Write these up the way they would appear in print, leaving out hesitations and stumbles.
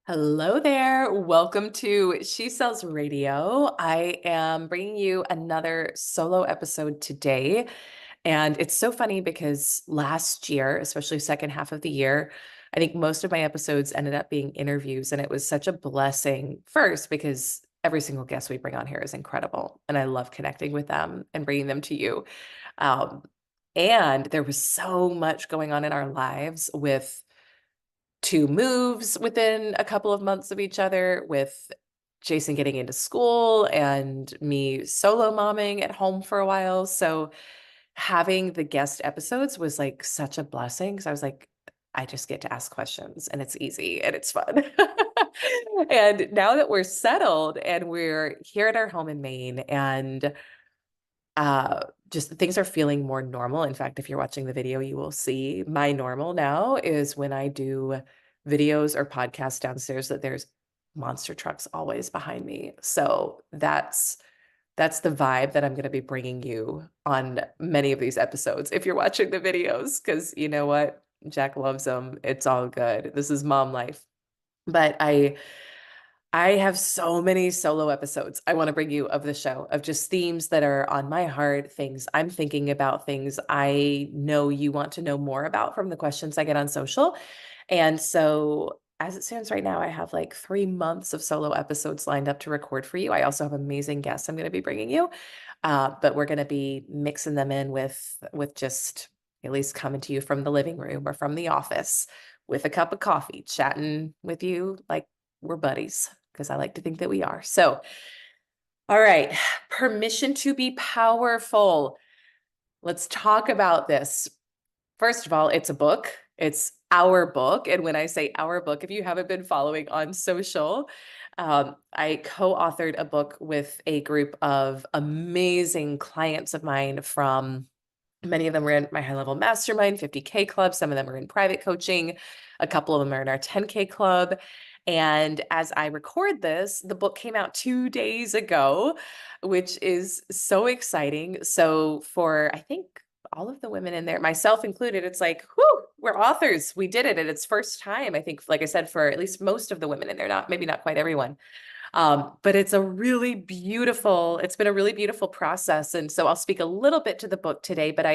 Hello there. Welcome to She Sells Radio. I am bringing you another solo episode today. And it's so funny because last year, especially second half of the year, I think most of my episodes ended up being interviews. And it was such a blessing first because every single guest we bring on here is incredible. And I love connecting with them and bringing them to you. Um, and there was so much going on in our lives with two moves within a couple of months of each other, with Jason getting into school and me solo momming at home for a while. So having the guest episodes was like such a blessing because I was like, I just get to ask questions and it's easy and it's fun. And now that we're settled and we're here at our home in Maine and just things are feeling more normal. In fact, if you're watching the video, you will see my normal now is when I do videos or podcasts downstairs that there's monster trucks always behind me. So that's the vibe that I'm going to be bringing you on many of these episodes if you're watching the videos, because you know what? Jack loves them. It's all good. This is mom life. But I have so many solo episodes I want to bring you of the show, of just themes that are on my heart, things I'm thinking about, things I know you want to know more about from the questions I get on social. And so, as it stands right now, I have like 3 months of solo episodes lined up to record for you. I also have amazing guests I'm going to be bringing you, but we're going to be mixing them in with just at least coming to you from the living room or from the office with a cup of coffee, chatting with you like we're buddies because I like to think that we are. So, all right, permission to be powerful. Let's talk about this. First of all, it's a book. It's our book. And when I say our book, if you haven't been following on social, I co-authored a book with a group of amazing clients of mine from many of them were in my high level mastermind, 50K club. Some of them are in private coaching. A couple of them are in our 10K club. And as I record this, the book came out 2 days ago, which is so exciting. So for, I think, all of the women in there, myself included, it's like, whoo, we're authors. We did it. And it's first time, I think, like I said, for at least most of the women in there, not maybe not quite everyone. But it's it's been a really beautiful process. And so I'll speak a little bit to the book today, but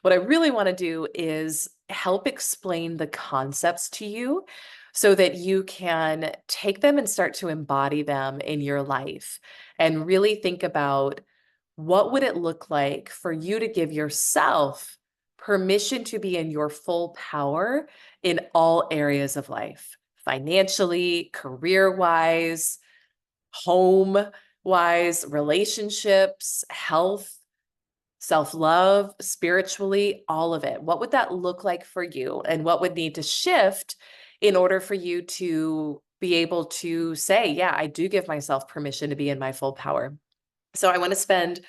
what I really want to do is help explain the concepts to you so that you can take them and start to embody them in your life and really think about what would it look like for you to give yourself permission to be in your full power in all areas of life, financially, career-wise, home wise, relationships, health, self love, spiritually, all of it. What would that look like for you? And what would need to shift in order for you to be able to say, yeah, I do give myself permission to be in my full power? So I want to spend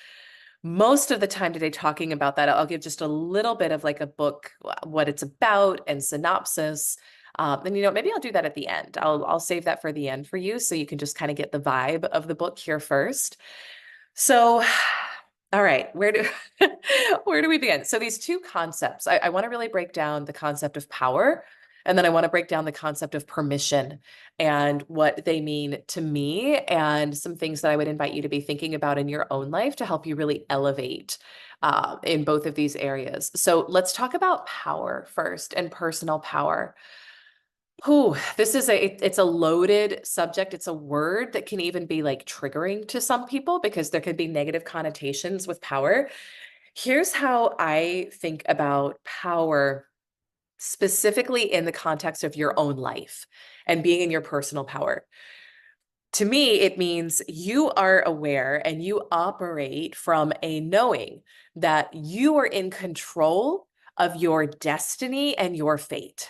most of the time today talking about that. I'll give just a little bit of like a book, what it's about and synopsis. And maybe I'll do that at the end. I'll save that for the end for you so you can just kind of get the vibe of the book here first. So, all right, where do we begin? So these two concepts, I want to really break down the concept of power, and then I want to break down the concept of permission and what they mean to me, and some things that I would invite you to be thinking about in your own life to help you really elevate in both of these areas. So let's talk about power first and personal power. Ooh, it's a loaded subject. It's a word that can even be like triggering to some people because there could be negative connotations with power. Here's how I think about power specifically in the context of your own life and being in your personal power. To me, it means you are aware and you operate from a knowing that you are in control of your destiny and your fate.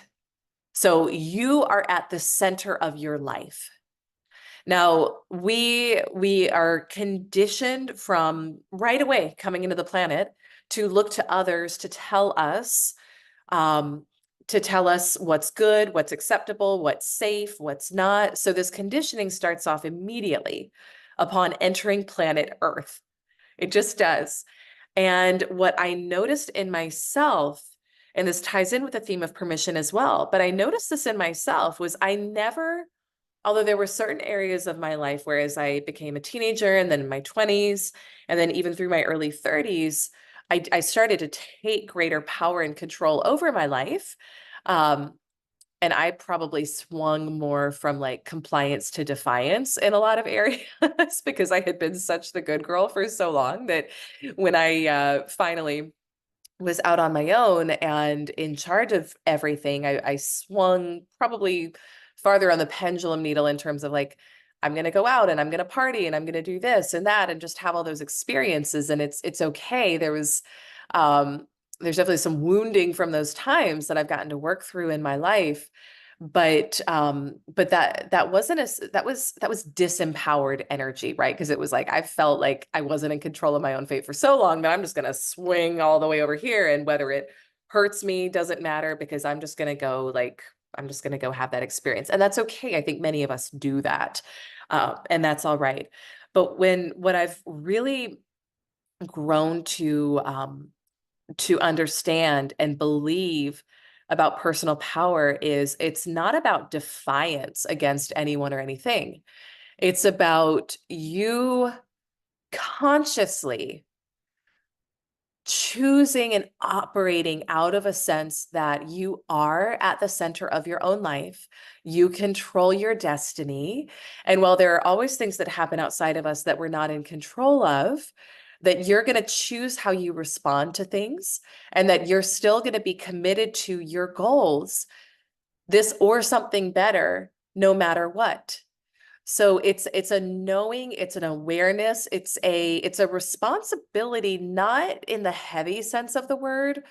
So you are at the center of your life. Now, we are conditioned from right away coming into the planet to look to others um, to tell us what's good, what's acceptable, what's safe, what's not. So this conditioning starts off immediately upon entering planet Earth. It just does. And what I noticed in myself, and this ties in with the theme of permission as well, but I noticed this in myself was I never Although there were certain areas of my life where as I became a teenager and then in my 20s, and then even through my early 30s, I started to take greater power and control over my life. Um, and I probably swung more from like compliance to defiance in a lot of areas because I had been such the good girl for so long that when I finally was out on my own and in charge of everything, I swung probably farther on the pendulum needle in terms of like, I'm going to go out and I'm going to party and I'm going to do this and that and just have all those experiences. And it's okay. Um, there's definitely some wounding from those times that I've gotten to work through in my life. But that wasn't that was disempowered energy, right? Because it was like I felt like I wasn't in control of my own fate for so long that I'm just gonna swing all the way over here, and whether it hurts me doesn't matter because I'm just gonna go have that experience, and that's okay. I think many of us do that, and that's all right. But what I've really grown to understand and believe about personal power is it's not about defiance against anyone or anything. It's about you consciously choosing and operating out of a sense that you are at the center of your own life. You control your destiny. And while there are always things that happen outside of us that we're not in control of, that you're going to choose how you respond to things and that you're still going to be committed to your goals, this or something better, no matter what. So it's a knowing, it's an awareness, it's a responsibility, not in the heavy sense of the word,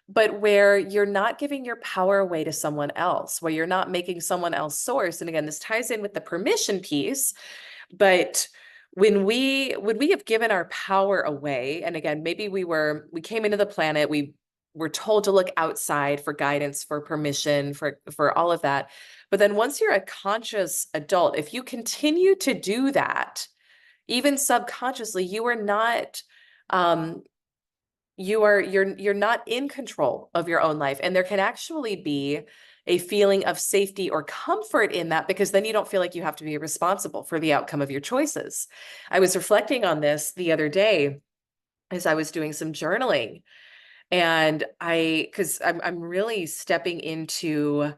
but where you're not giving your power away to someone else, where you're not making someone else source. And again, this ties in with the permission piece, but when we have given our power away, and again, maybe we came into the planet, we were told to look outside for guidance, for permission, for all of that. But then once you're a conscious adult, if you continue to do that, even subconsciously, you are not you're not in control of your own life. And there can actually be a feeling of safety or comfort in that because then you don't feel like you have to be responsible for the outcome of your choices. I was reflecting on this the other day as I was doing some journaling, and because I'm really stepping into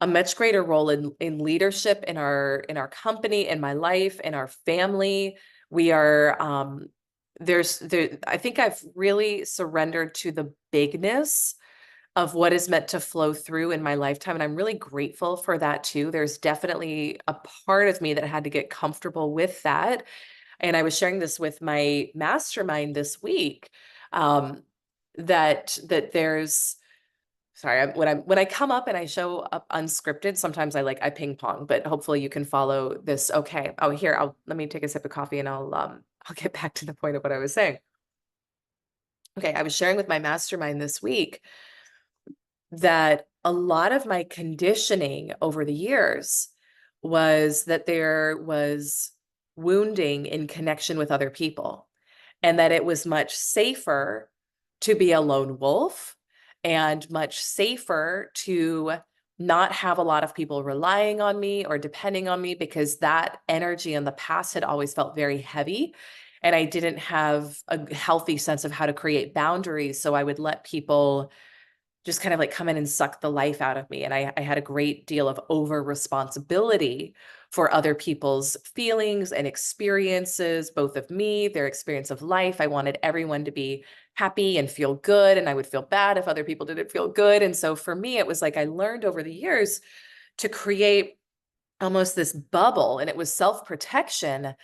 a much greater role in leadership in our company, in my life, in our family. We are I think I've really surrendered to the bigness of what is meant to flow through in my lifetime. And I'm really grateful for that too. There's definitely a part of me that had to get comfortable with that. And I was sharing this with my mastermind this week. Um, that there's Sorry, when I come up and I show up unscripted, sometimes I ping pong, but hopefully you can follow this. Okay. Oh, here, let me take a sip of coffee and I'll get back to the point of what I was saying. Okay, I was sharing with my mastermind this week that a lot of my conditioning over the years was that there was wounding in connection with other people, and that it was much safer to be a lone wolf and much safer to not have a lot of people relying on me or depending on me because that energy in the past had always felt very heavy. And I didn't have a healthy sense of how to create boundaries. So I would let people just kind of like come in and suck the life out of me. And I had a great deal of over responsibility for other people's feelings and experiences, both of me, their experience of life. I wanted everyone to be happy and feel good. And I would feel bad if other people didn't feel good. And so for me, it was like I learned over the years to create almost this bubble, and it was self-protection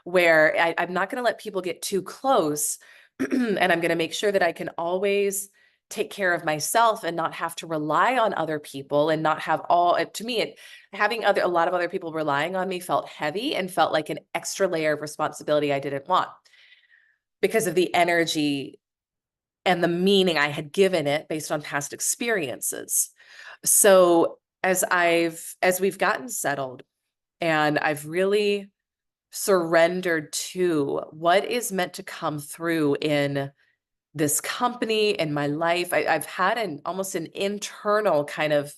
where I'm not going to let people get too close. And I'm going to make sure that I can always take care of myself and not have to rely on other people and not have to me, having a lot of other people relying on me felt heavy and felt like an extra layer of responsibility I didn't want because of the energy and the meaning I had given it based on past experiences. So as we've gotten settled and I've really surrendered to what is meant to come through in this company, in my life, I've had almost an internal kind of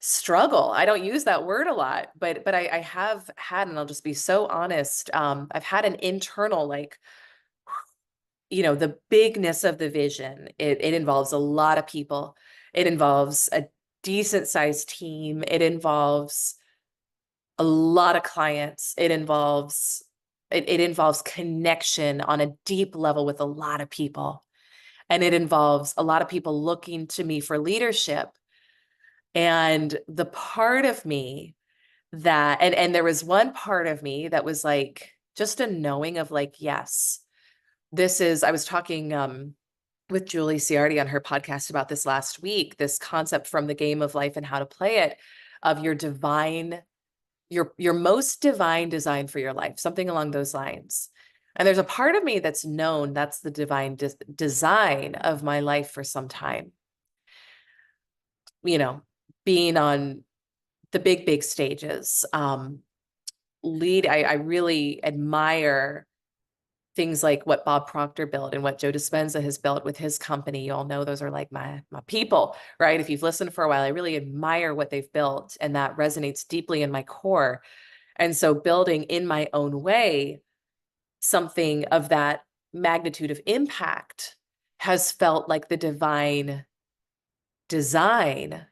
struggle. I don't use that word a lot, but I have had, and I'll just be so honest, I've had an internal like, the bigness of the vision. It involves a lot of people. It involves a decent sized team. It involves a lot of clients. It involves connection on a deep level with a lot of people. And it involves a lot of people looking to me for leadership. And the part of me and there was one part of me that was like just a knowing of like, yes, I was talking with Julie Ciardi on her podcast about this last week, this concept from the game of life and how to play it, of your most divine design for your life, something along those lines. And there's a part of me that's known that's the divine design of my life for some time. Being on the big stages, I really admire things like what Bob Proctor built and what Joe Dispenza has built with his company. You all know those are like my people, right? If you've listened for a while, I really admire what they've built, and that resonates deeply in my core. And so building in my own way something of that magnitude of impact has felt like the divine design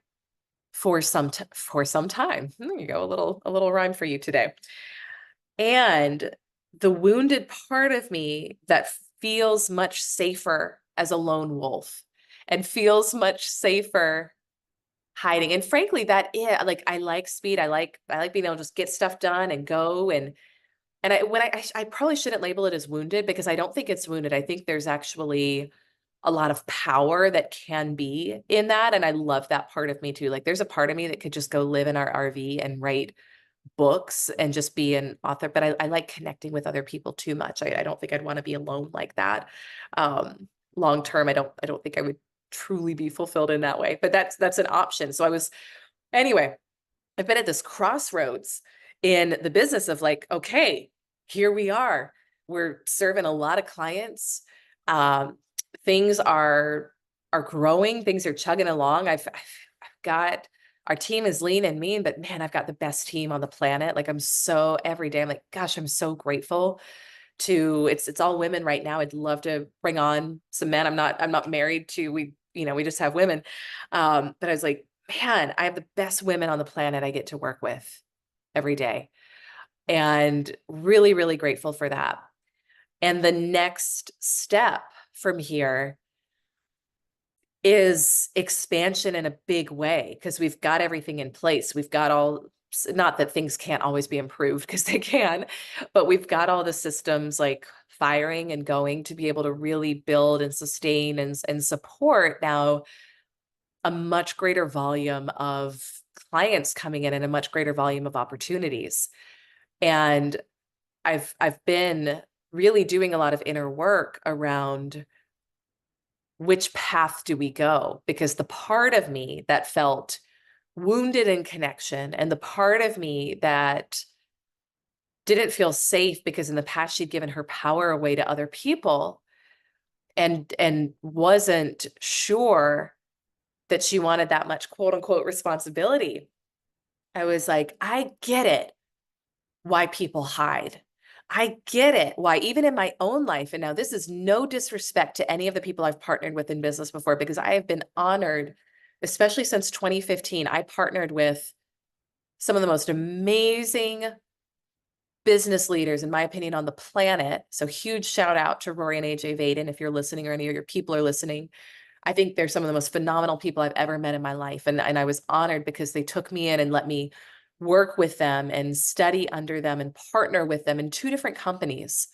for some time. There you go, a little rhyme for you today. And the wounded part of me that feels much safer as a lone wolf and feels much safer hiding. And frankly, like, I like speed. I like being able to just get stuff done and go. I probably shouldn't label it as wounded, because I don't think it's wounded. I think there's actually a lot of power that can be in that. And I love that part of me too. Like, there's a part of me that could just go live in our RV and write books and just be an author, but I like connecting with other people too much. I don't think I'd want to be alone like that. Long term, I don't think I would truly be fulfilled in that way, but that's an option. So anyway, I've been at this crossroads in the business of like, okay, here we are. We're serving a lot of clients. Things are growing. Things are chugging along. I've got, our team is lean and mean, but man, I've got the best team on the planet. Like, every day I'm like, gosh, I'm so grateful it's all women right now. I'd love to bring on some men. I'm not married to, we just have women. But I was like, man, I have the best women on the planet I get to work with every day. And really, really grateful for that. And the next step from here is expansion in a big way, because we've got everything in place. We've got not that things can't always be improved, because they can, but we've got all the systems like firing and going to be able to really build and sustain and support now a much greater volume of clients coming in and a much greater volume of opportunities. And I've been really doing a lot of inner work around which path do we go? Because the part of me that felt wounded in connection, and the part of me that didn't feel safe because in the past she'd given her power away to other people and wasn't sure that she wanted that much quote unquote responsibility. I was like, I get it why people hide. I get it why, even in my own life, and now this is no disrespect to any of the people I've partnered with in business before, because I have been honored, especially since 2015. I partnered with some of the most amazing business leaders, in my opinion, on the planet. So huge shout out to Rory and AJ Vaden if you're listening, or any of your people are listening. I think they're some of the most phenomenal people I've ever met in my life. And I was honored because they took me in and let me work with them and study under them and partner with them in two different companies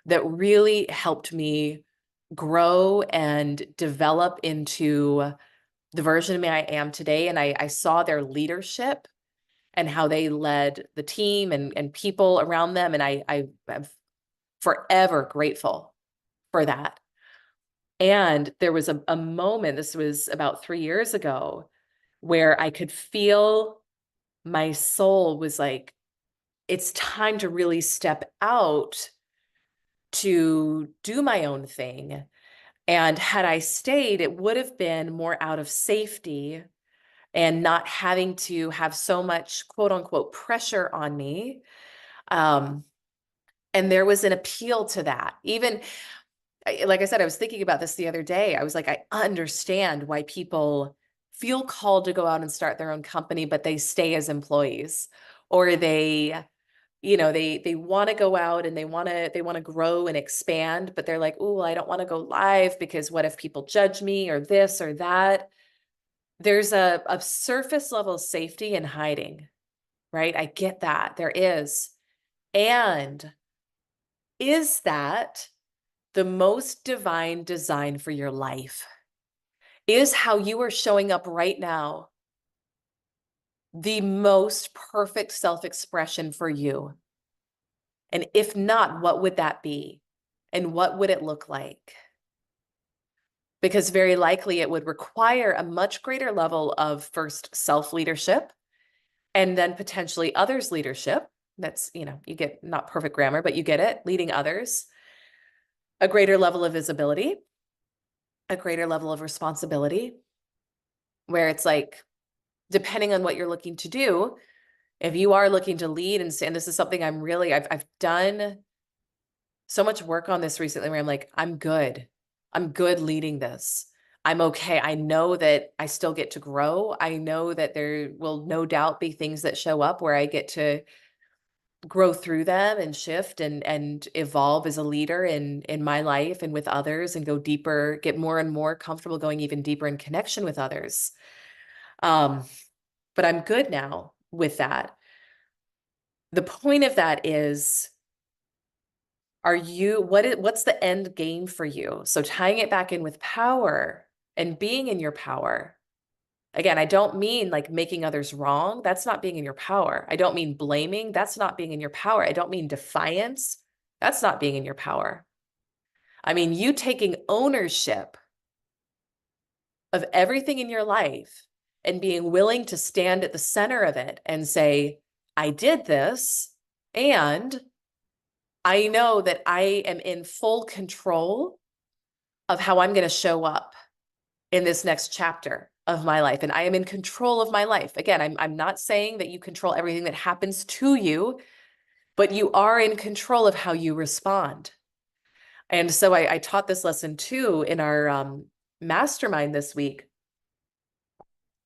that really helped me grow and develop into the version of me I am today. And I saw their leadership and how they led the team and people around them. And I'm forever grateful for that. And there was a moment, this was about 3 years ago, where I could feel my soul was like, it's time to really step out to do my own thing. And had I stayed, it would have been more out of safety and not having to have so much quote unquote pressure on me. And there was an appeal to that. Even like I said, I was thinking about this the other day. I was like, I understand why people feel called to go out and start their own company, but they stay as employees, or they want to go out and they want to grow and expand, but they're like, oh, I don't want to go live because what if people judge me or this or that? There's a surface level safety in hiding, right? I get that. There is. And is that the most divine design for your life? Is how you are showing up right now the most perfect self-expression for you? And if not, what would that be? And what would it look like? Because very likely it would require a much greater level of first self-leadership and then potentially others' leadership. That's, you get not perfect grammar, but you get it, leading others, a greater level of visibility, a greater level of responsibility, where it's like, depending on what you're looking to do, if you are looking to lead and this is something I've done so much work on this recently where I'm like, I'm good. I'm good leading this. I'm okay. I know that I still get to grow. I know that there will no doubt be things that show up where I get to grow through them and shift and evolve as a leader in my life and with others and go deeper, get more and more comfortable going even deeper in connection with others. But I'm good now with that. The point of that is, what's the end game for you? So tying it back in with power and being in your power. Again, I don't mean like making others wrong. That's not being in your power. I don't mean blaming. That's not being in your power. I don't mean defiance. That's not being in your power. I mean, you taking ownership of everything in your life and being willing to stand at the center of it and say, I did this, and I know that I am in full control of how I'm going to show up in this next chapter of my life. And I am in control of my life. Again, I'm not saying that you control everything that happens to you, but you are in control of how you respond. And so I taught this lesson too in our mastermind this week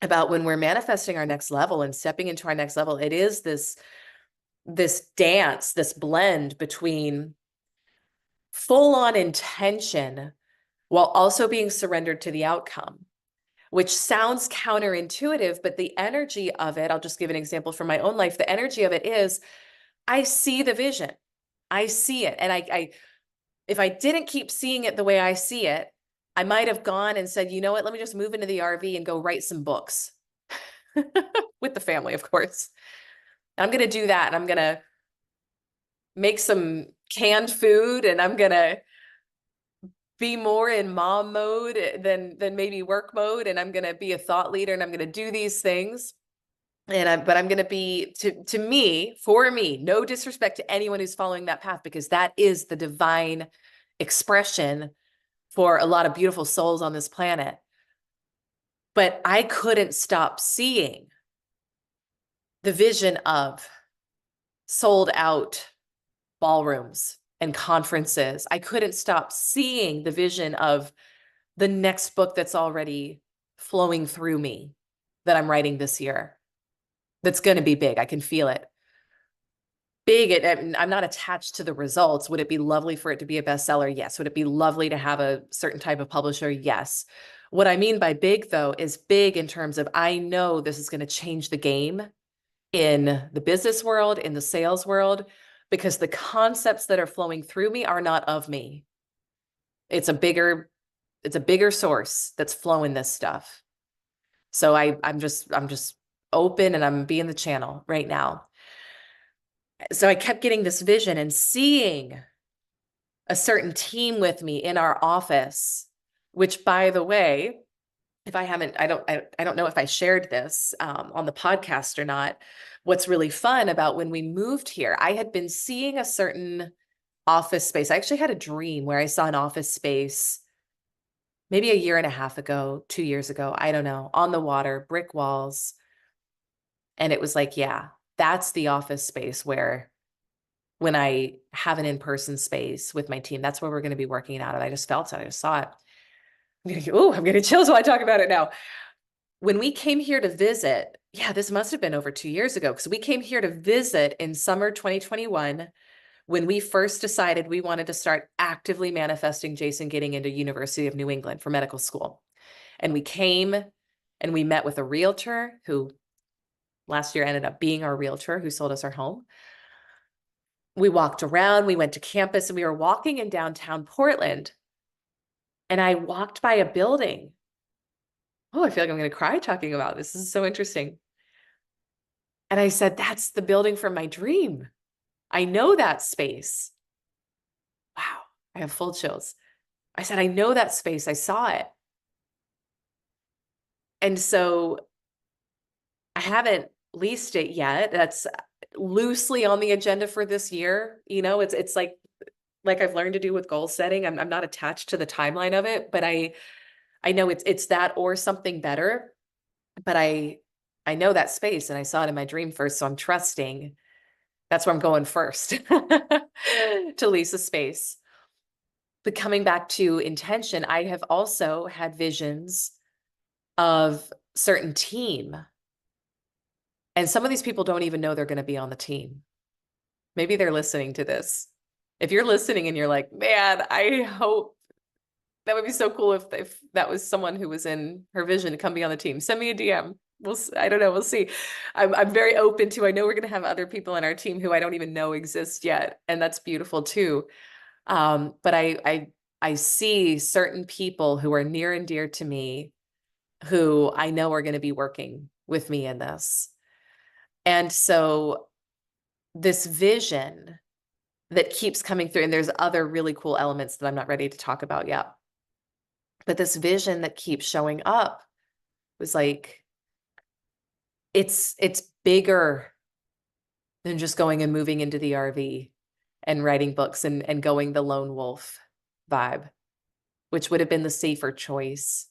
about when we're manifesting our next level and stepping into our next level. It is this dance, this blend between full on intention while also being surrendered to the outcome, which sounds counterintuitive, but the energy of it, I'll just give an example from my own life. The energy of it is, I see the vision. I see it. And if I didn't keep seeing it the way I see it, I might have gone and said, you know what, let me just move into the RV and go write some books with the family, of course. I'm going to do that. And I'm going to make some canned food, and I'm going to be more in mom mode than maybe work mode. And I'm going to be a thought leader, and I'm going to do these things. But I'm going to be for me, no disrespect to anyone who's following that path, because that is the divine expression for a lot of beautiful souls on this planet. But I couldn't stop seeing the vision of sold out ballrooms and conferences. I couldn't stop seeing the vision of the next book that's already flowing through me that I'm writing this year. That's going to be big. I can feel it. Big. I'm not attached to the results. Would it be lovely for it to be a bestseller? Yes. Would it be lovely to have a certain type of publisher? Yes. What I mean by big, though, is big in terms of, I know this is going to change the game in the business world, in the sales world, because the concepts that are flowing through me are not of me. It's a bigger source that's flowing this stuff. So I'm just open, and I'm being the channel right now. So I kept getting this vision and seeing a certain team with me in our office, which, by the way, if I haven't, I don't know if I shared this on the podcast or not. What's really fun about when we moved here, I had been seeing a certain office space. I actually had a dream where I saw an office space maybe a year and a half ago, 2 years ago, I don't know, on the water, brick walls. And it was like, yeah, that's the office space where when I have an in-person space with my team, that's where we're going to be working out. And I just felt it. I just saw it. I'm getting chills while I talk about it now. When we came here to visit, yeah, this must have been over 2 years ago, because we came here to visit in summer 2021 when we first decided we wanted to start actively manifesting Jason getting into University of New England for medical school. And we came and we met with a realtor who last year ended up being our realtor who sold us our home. We walked around, we went to campus, and we were walking in downtown Portland. And I walked by a building. Oh, I feel like I'm going to cry talking about this. This is so interesting. And I said, that's the building from my dream. I know that space. Wow, I have full chills. I said, I know that space. I saw it. And so I haven't leased it yet. That's loosely on the agenda for this year. You know, it's like I've learned to do with goal setting. I'm not attached to the timeline of it, but I know it's that or something better. But I know that space and I saw it in my dream first. So I'm trusting that's where I'm going first to lease a space. But coming back to intention, I have also had visions of certain team. And some of these people don't even know they're going to be on the team. Maybe they're listening to this. If you're listening and you're like, man, I hope that would be so cool if that was someone who was in her vision to come be on the team, send me a DM. I don't know. We'll see. I'm very open to, I know we're going to have other people in our team who I don't even know exist yet. And that's beautiful too. But I see certain people who are near and dear to me who I know are going to be working with me in this. And so this vision that keeps coming through, and there's other really cool elements that I'm not ready to talk about yet, but this vision that keeps showing up was like, it's bigger than just going and moving into the RV and writing books and going the lone wolf vibe, which would have been the safer choice.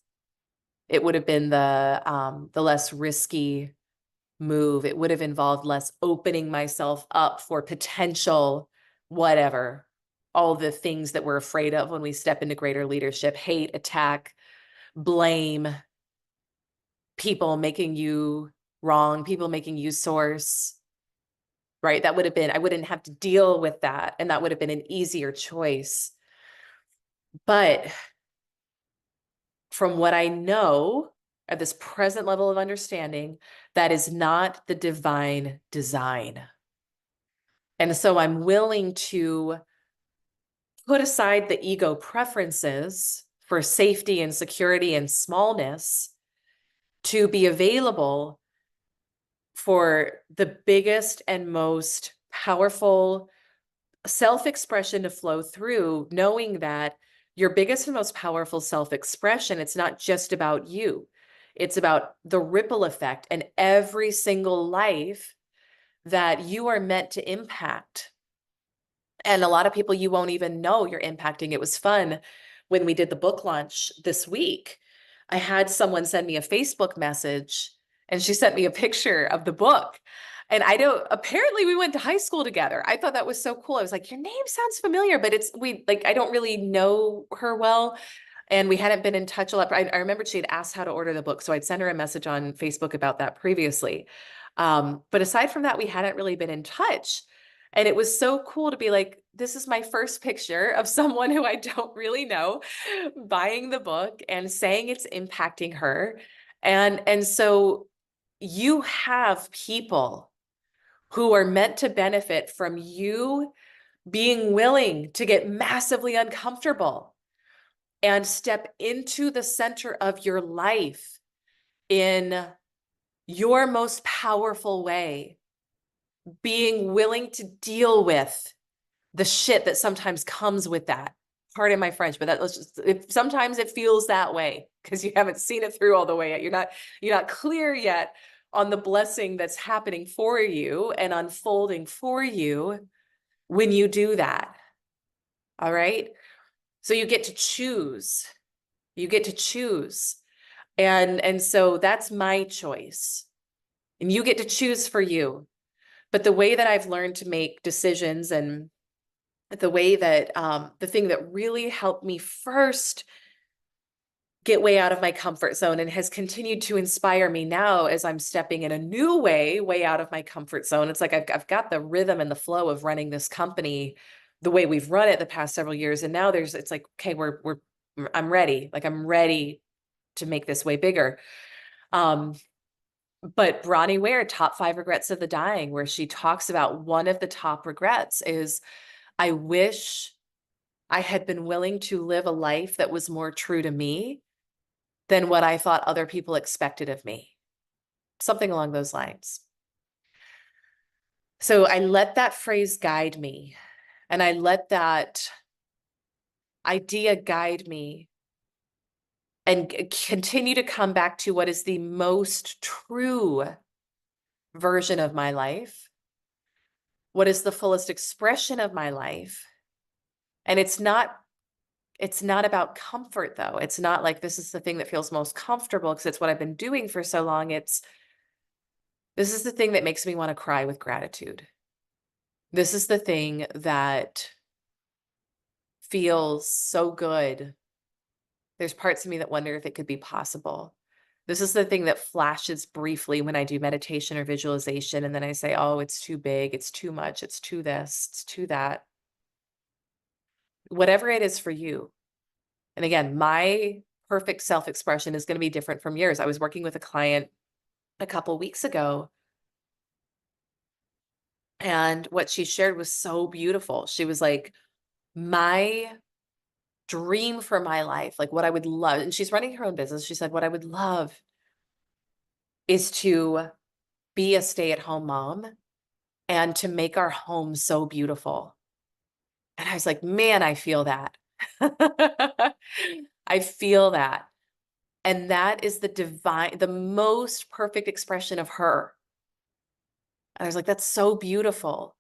It would have been the less risky move. It would have involved less opening myself up for potential, whatever, all the things that we're afraid of when we step into greater leadership: hate, attack, blame, people making you wrong, people making you source, right? That would have been, I wouldn't have to deal with that. And that would have been an easier choice. But from what I know at this present level of understanding, that is not the divine design. And so I'm willing to put aside the ego preferences for safety and security and smallness to be available for the biggest and most powerful self-expression to flow through, knowing that your biggest and most powerful self-expression, it's not just about you. It's about the ripple effect and every single life that you are meant to impact. And a lot of people you won't even know you're impacting. It was fun when we did the book launch this week. I had someone send me a Facebook message and she sent me a picture of the book. And apparently we went to high school together. I thought that was so cool. I was like, your name sounds familiar, but I don't really know her well. And we hadn't been in touch a lot. I remembered she had asked how to order the book. So I'd sent her a message on Facebook about that previously. But aside from that, we hadn't really been in touch. And it was so cool to be like, this is my first picture of someone who I don't really know buying the book and saying it's impacting her. And so you have people who are meant to benefit from you being willing to get massively uncomfortable and step into the center of your life in your most powerful way, being willing to deal with the shit that sometimes comes with that. Pardon my French, but sometimes it feels that way because you haven't seen it through all the way yet. You're not clear yet on the blessing that's happening for you and unfolding for you when you do that. All right. So you get to choose. You get to choose. And so that's my choice. And you get to choose for you. But the way that I've learned to make decisions, and the way that the thing that really helped me first get way out of my comfort zone and has continued to inspire me now as I'm stepping in a new way out of my comfort zone. It's like I've got the rhythm and the flow of running this company the way we've run it the past several years. And now it's like, okay, I'm ready. Like I'm ready to make this way bigger. But Bronnie Ware, Top 5 Regrets of the Dying, where she talks about one of the top regrets is, I wish I had been willing to live a life that was more true to me than what I thought other people expected of me. Something along those lines. So I let that phrase guide me, and I let that idea guide me, and continue to come back to what is the most true version of my life, what is the fullest expression of my life. And it's not about comfort, though. It's not like this is the thing that feels most comfortable because it's what I've been doing for so long. This is the thing that makes me want to cry with gratitude. This is the thing that feels so good. There's parts of me that wonder if it could be possible. This is the thing that flashes briefly when I do meditation or visualization. And then I say, oh, it's too big. It's too much. It's too this. It's too that. Whatever it is for you. And again, my perfect self-expression is going to be different from yours. I was working with a client a couple weeks ago, and what she shared was so beautiful. She was like, my dream for my life, like what I would love, and she's running her own business. She said, what I would love is to be a stay-at-home mom and to make our home so beautiful. And I was like, man, I feel that. I feel that. And that is the most perfect expression of her. And I was like, that's so beautiful.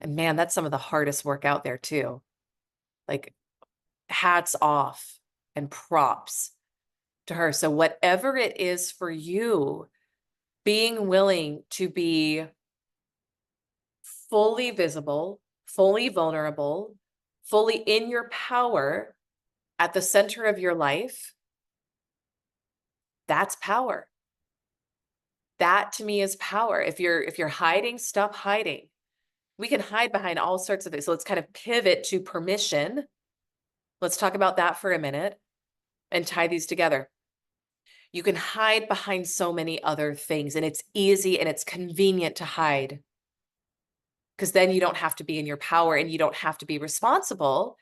And man, that's some of the hardest work out there too. Like, hats off and props to her. So whatever it is for you, being willing to be fully visible, fully vulnerable, fully in your power at the center of your life, that's power. That to me is power. If you're hiding, stop hiding. We can hide behind all sorts of things. So let's kind of pivot to permission. Let's talk about that for a minute and tie these together. You can hide behind so many other things, and it's easy and it's convenient to hide, because then you don't have to be in your power and you don't have to be responsible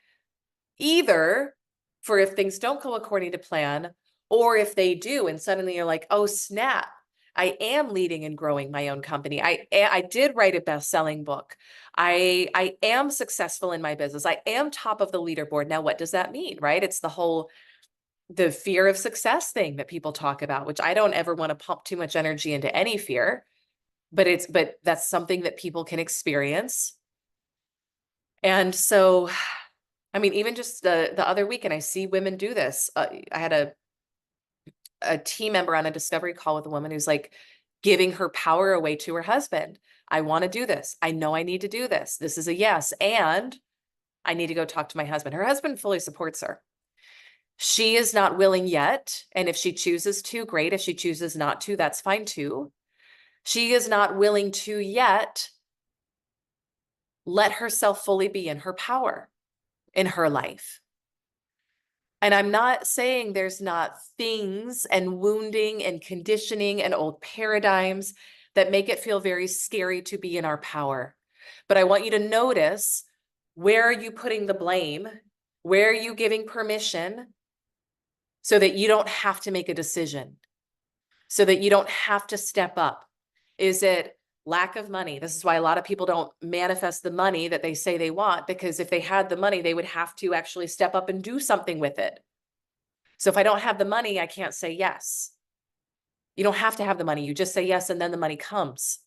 either for if things don't go according to plan, or if they do and suddenly you're like, oh snap, I am leading and growing my own company. I did write a best-selling book. I am successful in my business. I am top of the leaderboard. Now, what does that mean, right? It's the fear of success thing that people talk about, which I don't ever want to pump too much energy into any fear, but that's something that people can experience. And so, I mean, even just the other weekend, I see women do this. I had a team member on a discovery call with a woman who's like giving her power away to her husband. I want to do this. I know I need to do this. This is a yes. And I need to go talk to my husband. Her husband fully supports her. She is not willing yet. And if she chooses to, great. If she chooses not to, that's fine too. She is not willing to yet let herself fully be in her power in her life. And I'm not saying there's not things and wounding and conditioning and old paradigms that make it feel very scary to be in our power. But I want you to notice, where are you putting the blame? Where are you giving permission so that you don't have to make a decision? So that you don't have to step up? Is it lack of money? This is why a lot of people don't manifest the money that they say they want, because if they had the money, they would have to actually step up and do something with it. So if I don't have the money, I can't say yes. You don't have to have the money. You just say yes, and then the money comes.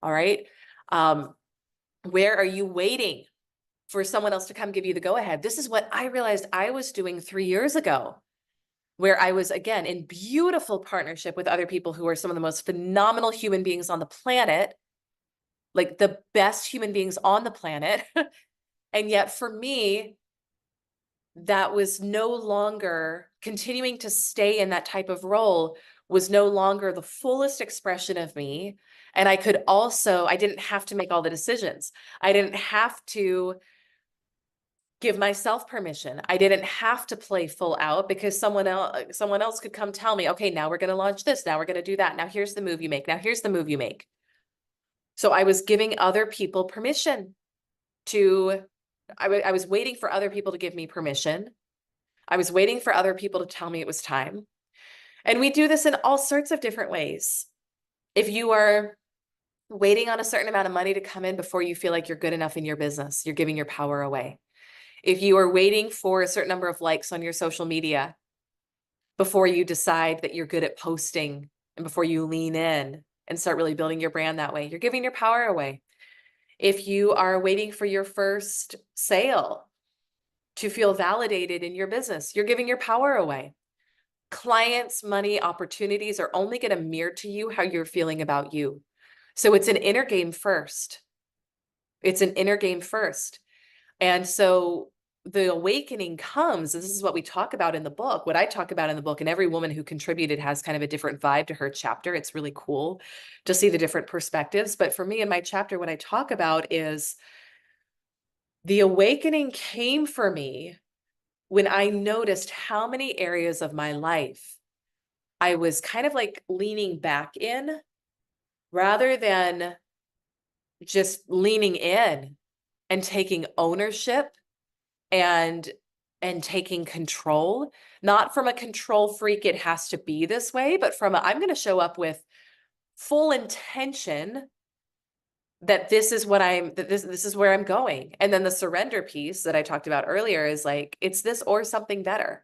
All right. Where are you waiting for someone else to come give you the go-ahead. This is what I realized I was doing 3 years ago, where I was, again, in beautiful partnership with other people who are some of the most phenomenal human beings on the planet, like the best human beings on the planet. And yet for me, that was no longer continuing to stay in that type of role was no longer the fullest expression of me. And I didn't have to make all the decisions. I didn't have to give myself permission. I didn't have to play full out because someone else could come tell me, okay, now we're going to launch this. Now we're going to do that. Now here's the move you make. Now here's the move you make. So I was giving other people permission I was waiting for other people to give me permission. I was waiting for other people to tell me it was time. And we do this in all sorts of different ways. If you are waiting on a certain amount of money to come in before you feel like you're good enough in your business, you're giving your power away. If you are waiting for a certain number of likes on your social media before you decide that you're good at posting and before you lean in and start really building your brand that way, you're giving your power away. If you are waiting for your first sale to feel validated in your business, you're giving your power away. Clients, money, opportunities are only going to mirror to you how you're feeling about you. So it's an inner game first. It's an inner game first. And so the awakening comes, and this is what we talk about in the book, what I talk about in the book, and every woman who contributed has kind of a different vibe to her chapter. It's really cool to see the different perspectives. But for me in my chapter, what I talk about is the awakening came for me when I noticed how many areas of my life I was kind of like leaning back in rather than just leaning in and taking ownership and taking control, not from a control freak, it has to be this way, but from I'm going to show up with full intention that this is this is where I'm going. And then the surrender piece that I talked about earlier is like, it's this or something better.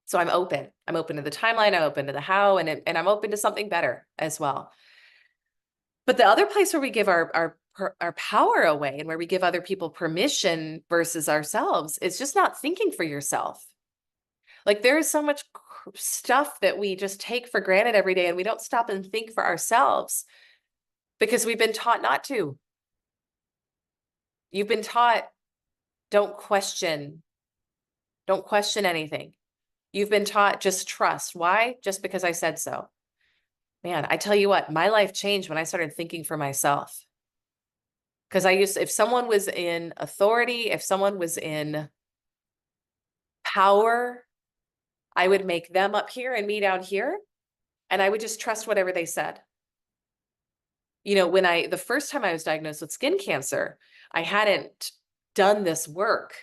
So I'm open. I'm open to the timeline. I'm open to the how, and I'm open to something better as well. But the other place where we give our power away and where we give other people permission versus ourselves is just not thinking for yourself. Like there is so much stuff that we just take for granted every day and we don't stop and think for ourselves because we've been taught not to. You've been taught, don't question anything. You've been taught just trust. Why? Just because I said so. Man, I tell you what, my life changed when I started thinking for myself. Because if someone was in authority, if someone was in power, I would make them up here and me down here, and I would just trust whatever they said. You know, the first time I was diagnosed with skin cancer, I hadn't done this work.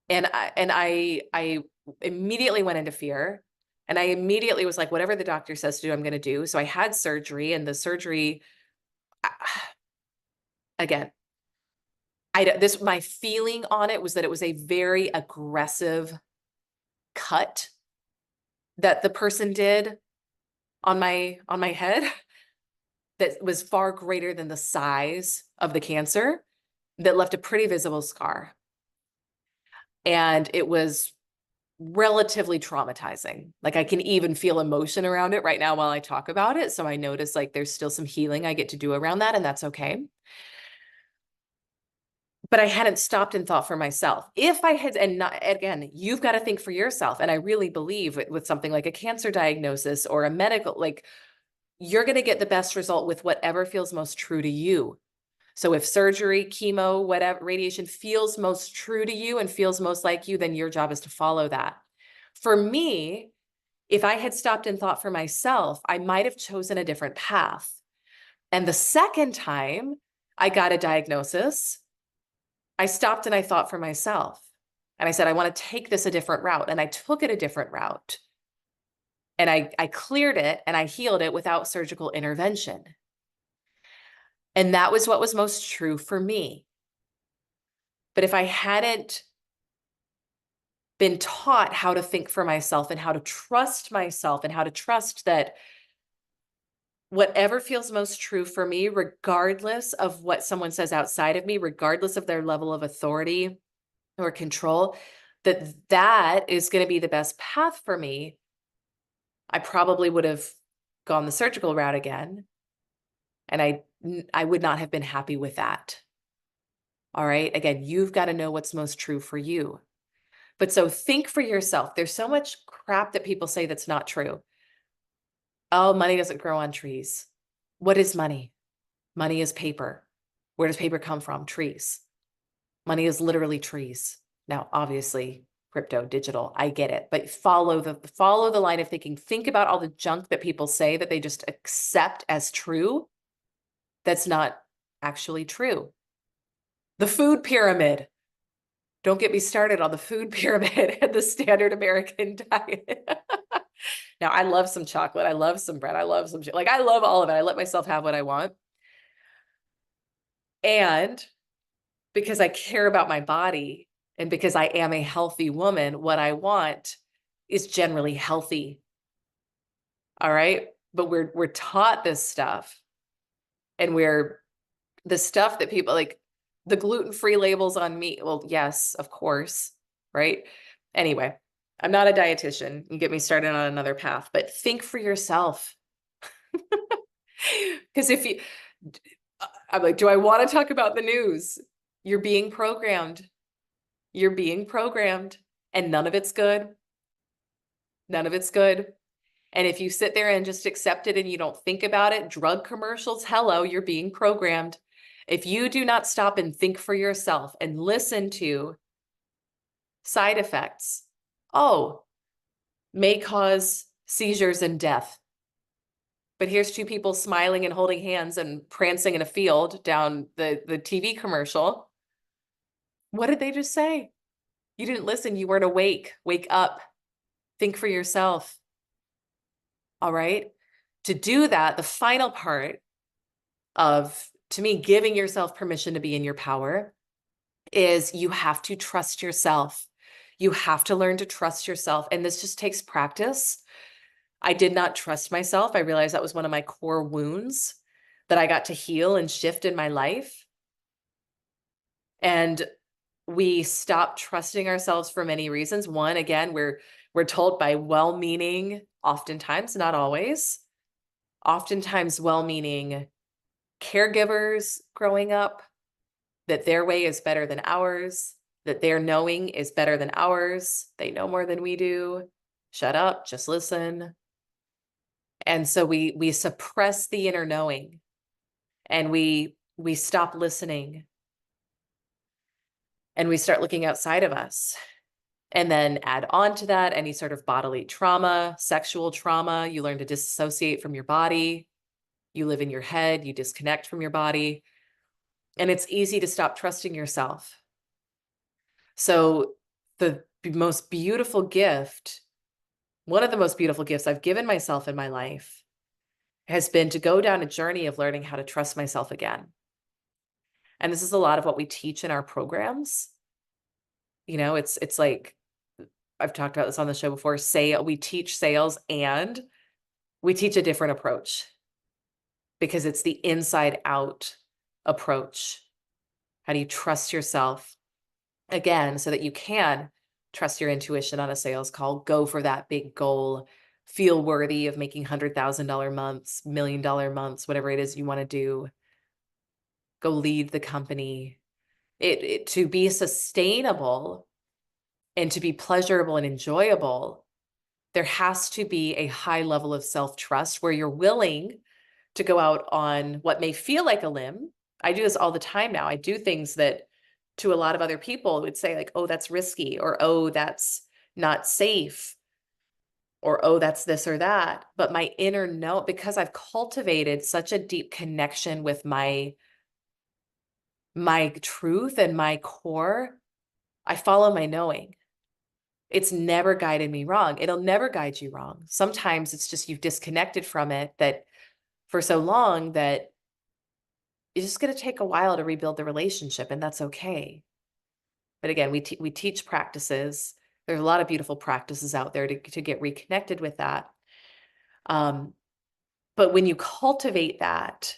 And I immediately went into fear. And I immediately was like, whatever the doctor says to do, I'm going to do. So I had surgery, and the surgery, again, my feeling on it was that it was a very aggressive cut that the person did on my head that was far greater than the size of the cancer, that left a pretty visible scar. And it was relatively traumatizing. Like I can even feel emotion around it right now while I talk about it. So I notice like there's still some healing I get to do around that, and that's okay. But I hadn't stopped and thought for myself. If I had, and not, again, you've got to think for yourself. And I really believe with something like a cancer diagnosis or a medical, like you're going to get the best result with whatever feels most true to you. So if surgery, chemo, whatever, radiation feels most true to you and feels most like you, then your job is to follow that. For me, if I had stopped and thought for myself, I might have chosen a different path. And the second time I got a diagnosis, I stopped and I thought for myself. And I said, I want to take this a different route. And I took it a different route. And I cleared it and I healed it without surgical intervention. And that was what was most true for me. But if I hadn't been taught how to think for myself and how to trust myself and how to trust that whatever feels most true for me, regardless of what someone says outside of me, regardless of their level of authority or control, that is going to be the best path for me. I probably would have gone the surgical route again, and I would not have been happy with that. All right. Again, you've got to know what's most true for you. But so think for yourself. There's so much crap that people say that's not true. Oh, money doesn't grow on trees. What is money? Money is paper. Where does paper come from? Trees. Money is literally trees. Now, obviously, crypto, digital, I get it, but follow the line of thinking. Think about all the junk that people say that they just accept as true. That's not actually true. The food pyramid. Don't get me started on the food pyramid and the standard American diet. Now, I love some chocolate. I love some bread. I love some, like, I love all of it. I let myself have what I want. And because I care about my body and because I am a healthy woman, what I want is generally healthy. All right. But we're taught this stuff, and the stuff that people like, the gluten-free labels on meat. Well, yes, of course. Right. Anyway, I'm not a dietitian. You get me started on another path, but think for yourself. Because I'm like, do I want to talk about the news? You're being programmed. You're being programmed, and none of it's good. None of it's good. And if you sit there and just accept it and you don't think about it, drug commercials, hello, you're being programmed. If you do not stop and think for yourself and listen to side effects, oh, may cause seizures and death. But here's two people smiling and holding hands and prancing in a field down the TV commercial. What did they just say? You didn't listen. You weren't awake. Wake up. Think for yourself. All right. To do that, the final part of, to me, giving yourself permission to be in your power is you have to trust yourself. You have to learn to trust yourself. And this just takes practice. I did not trust myself. I realized that was one of my core wounds that I got to heal and shift in my life. And we stop trusting ourselves for many reasons. One, again, we're told by well-meaning, oftentimes, not always, oftentimes well-meaning caregivers growing up, that their way is better than ours, that their knowing is better than ours. They know more than we do. Shut up, just listen. And so we suppress the inner knowing, and we stop listening, and we start looking outside of us. And then add on to that any sort of bodily trauma, sexual trauma. You learn to disassociate from your body. You live in your head. You disconnect from your body. And it's easy to stop trusting yourself. So the most beautiful gift, one of the most beautiful gifts I've given myself in my life, has been to go down a journey of learning how to trust myself again. And this is a lot of what we teach in our programs. You know, it's like, I've talked about this on the show before, we teach sales and we teach a different approach, because it's the inside out approach. How do you trust yourself again so that you can trust your intuition on a sales call, go for that big goal, feel worthy of making $100,000 months, $1 million months, whatever it is you want to do, go lead the company. It to be sustainable and to be pleasurable and enjoyable, there has to be a high level of self-trust where you're willing to go out on what may feel like a limb. I do this all the time now. I do things that to a lot of other people would say like, oh, that's risky, or, oh, that's not safe, or, oh, that's this or that. But my inner note, because I've cultivated such a deep connection with my truth and my core, I follow my knowing. It's never guided me wrong. It'll never guide you wrong. Sometimes it's just you've disconnected from it that for so long that it's just going to take a while to rebuild the relationship, and that's okay. But again, we teach practices. There's a lot of beautiful practices out there to get reconnected with that. But when you cultivate that,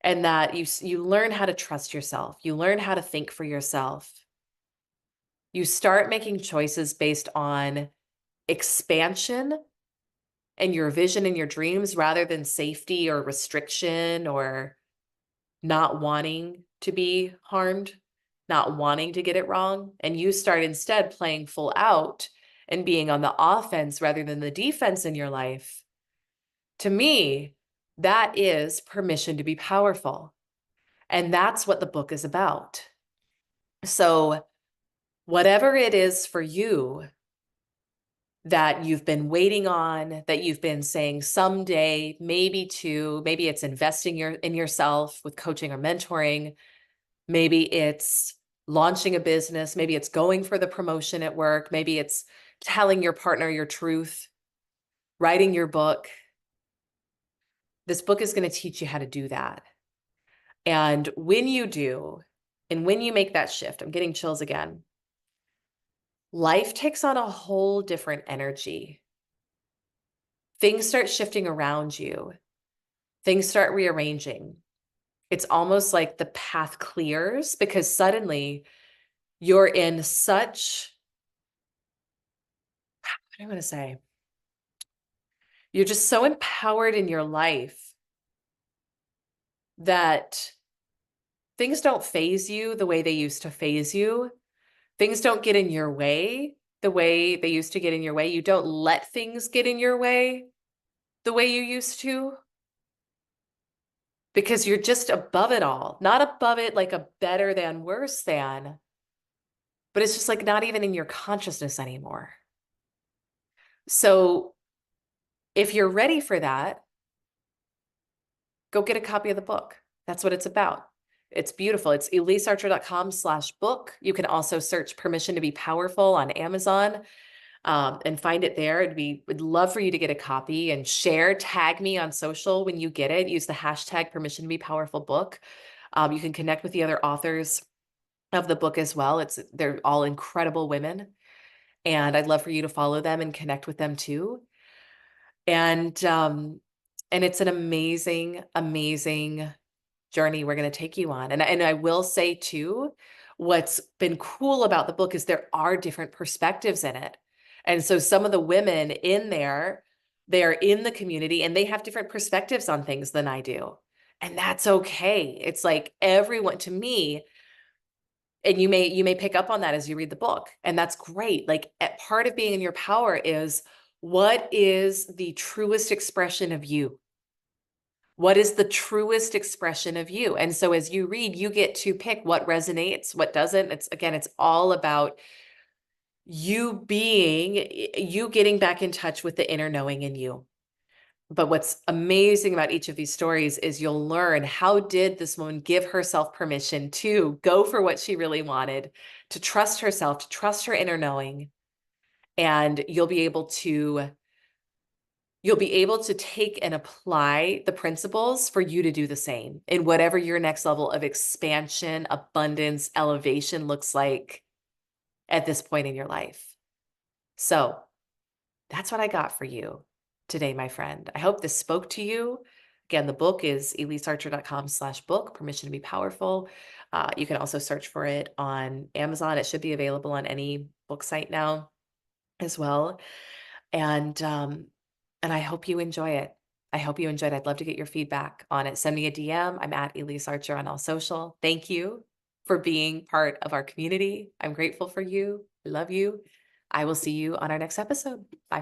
and that you learn how to trust yourself, you learn how to think for yourself, you start making choices based on expansion and your vision and your dreams rather than safety or restriction or not wanting to be harmed, not wanting to get it wrong. And you start instead playing full out and being on the offense rather than the defense in your life. To me, that is permission to be powerful. And that's what the book is about. So, whatever it is for you that you've been waiting on, that you've been saying someday, maybe two, maybe it's investing in yourself with coaching or mentoring, maybe it's launching a business, maybe it's going for the promotion at work, maybe it's telling your partner your truth, writing your book. This book is going to teach you how to do that. And when you do, and when you make that shift, I'm getting chills again, life takes on a whole different energy. Things start shifting around you. Things start rearranging. It's almost like the path clears because suddenly you're in such, what do I want to say? You're just so empowered in your life that things don't phase you the way they used to phase you. Things don't get in your way the way they used to get in your way. You don't let things get in your way the way you used to because you're just above it all, not above it like a better than, worse than, but it's just like not even in your consciousness anymore. So if you're ready for that, go get a copy of the book. That's what it's about. It's beautiful. It's ElyseArcher.com/book. You can also search Permission to Be Powerful on Amazon and find it there. We'd love for you to get a copy and share, tag me on social when you get it. Use the hashtag Permission to Be Powerful book. You can connect with the other authors of the book as well. They're all incredible women. And I'd love for you to follow them and connect with them too. And it's an amazing, amazing journey we're going to take you on. And I will say too, what's been cool about the book is there are different perspectives in it. And so some of the women in there, they're in the community and they have different perspectives on things than I do. And that's okay. It's like everyone, to me, and you may pick up on that as you read the book, and that's great. Like part of being in your power is, what is the truest expression of you? What is the truest expression of you? And so as you read, you get to pick what resonates, what doesn't. It's all about you getting back in touch with the inner knowing in you. But what's amazing about each of these stories is you'll learn, how did this woman give herself permission to go for what she really wanted, to trust herself, to trust her inner knowing. And you'll be able to take and apply the principles for you to do the same in whatever your next level of expansion, abundance, elevation looks like at this point in your life. So that's what I got for you today, my friend. I hope this spoke to you. Again, the book is ElyseArcher.com/book, Permission to Be Powerful. You can also search for it on Amazon. It should be available on any book site now as well. And I hope you enjoy it. I hope you enjoyed it. I'd love to get your feedback on it. Send me a DM. I'm at Elyse Archer on all social. Thank you for being part of our community. I'm grateful for you. I love you. I will see you on our next episode. Bye.